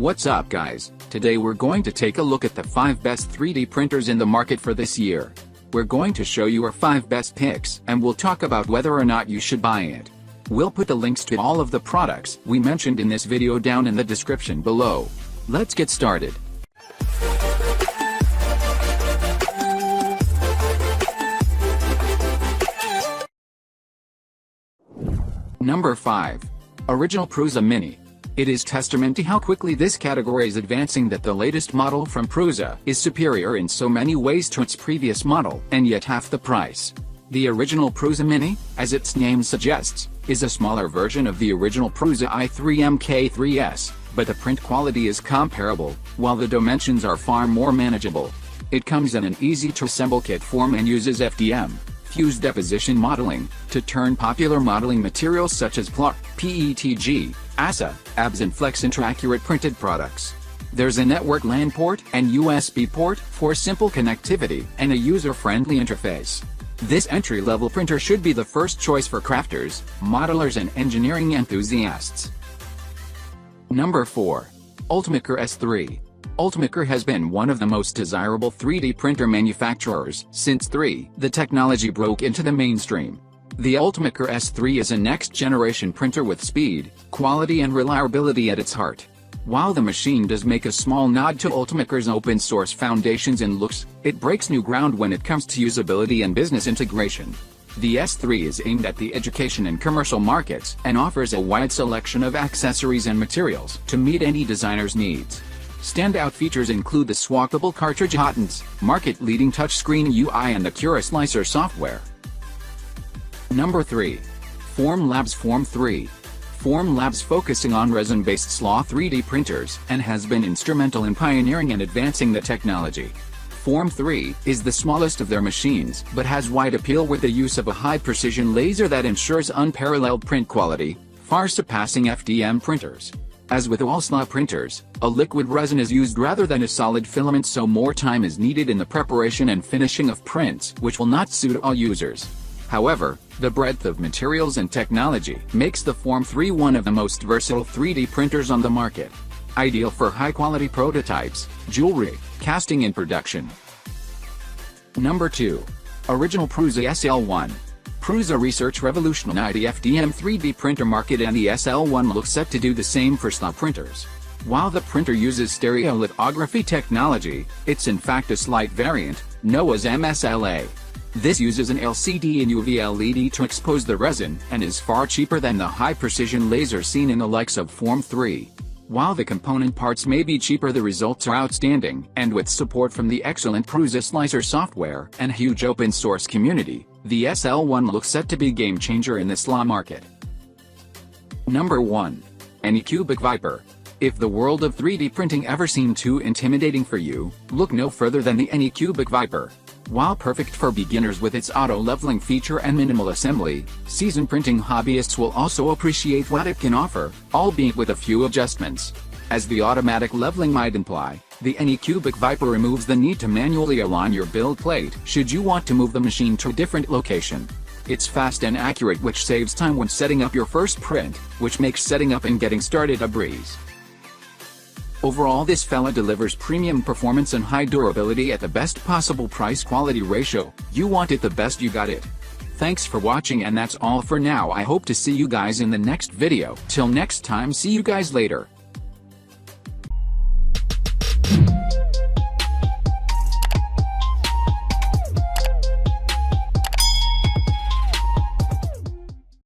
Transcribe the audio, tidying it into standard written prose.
What's up guys, today we're going to take a look at the 5 best 3D printers in the market for this year. We're going to show you our 5 best picks and we'll talk about whether or not you should buy it. We'll put the links to all of the products we mentioned in this video down in the description below. Let's get started. Number 5. Original Prusa Mini. It is testament to how quickly this category is advancing that the latest model from Prusa is superior in so many ways to its previous model and yet half the price. The original Prusa Mini, as its name suggests, is a smaller version of the original Prusa i3 MK3S, but the print quality is comparable, while the dimensions are far more manageable. It comes in an easy-to-assemble kit form and uses FDM, fused deposition modeling, to turn popular modeling materials such as PLAR, PETG, ASA, ABS and Flex into accurate printed products. There's a network LAN port and USB port for simple connectivity and a user-friendly interface. This entry-level printer should be the first choice for crafters, modelers and engineering enthusiasts. Number 4. Ultimaker S3. Ultimaker has been one of the most desirable 3D printer manufacturers since the technology broke into the mainstream. The Ultimaker S3 is a next-generation printer with speed, quality and reliability at its heart. While the machine does make a small nod to Ultimaker's open-source foundations and looks, it breaks new ground when it comes to usability and business integration. The S3 is aimed at the education and commercial markets and offers a wide selection of accessories and materials to meet any designer's needs. Standout features include the swappable cartridge buttons, market-leading touchscreen UI and the Cura Slicer software. Number 3. FormLabs Form 3. FormLabs focusing on resin-based SLA 3D printers and has been instrumental in pioneering and advancing the technology. Form 3 is the smallest of their machines but has wide appeal with the use of a high-precision laser that ensures unparalleled print quality, far surpassing FDM printers. As with all SLA printers, a liquid resin is used rather than a solid filament, so more time is needed in the preparation and finishing of prints, which will not suit all users. However, the breadth of materials and technology makes the Form 3 one of the most versatile 3D printers on the market. Ideal for high-quality prototypes, jewelry, casting and production. Number 2. Original Prusa SL1. Prusa Research revolutionized the FDM 3D printer market and the SL1 looks set to do the same for SLA printers. While the printer uses stereolithography technology, it's in fact a slight variant, known as MSLA. This uses an LCD and UV LED to expose the resin, and is far cheaper than the high-precision laser seen in the likes of Form 3. While the component parts may be cheaper, the results are outstanding, and with support from the excellent Prusa Slicer software and huge open-source community, the SL1 looks set to be a game-changer in the SLA market. Number 1. AnyCubic Vyper. If the world of 3D printing ever seemed too intimidating for you, look no further than the AnyCubic Vyper. While perfect for beginners with its auto-leveling feature and minimal assembly, seasoned printing hobbyists will also appreciate what it can offer, albeit with a few adjustments. As the automatic leveling might imply, the AnyCubic Vyper removes the need to manually align your build plate should you want to move the machine to a different location. It's fast and accurate, which saves time when setting up your first print, which makes setting up and getting started a breeze. Overall, this fella delivers premium performance and high durability at the best possible price-quality ratio. You want it, the best, you got it. Thanks for watching, and that's all for now. I hope to see you guys in the next video. Till next time, see you guys later.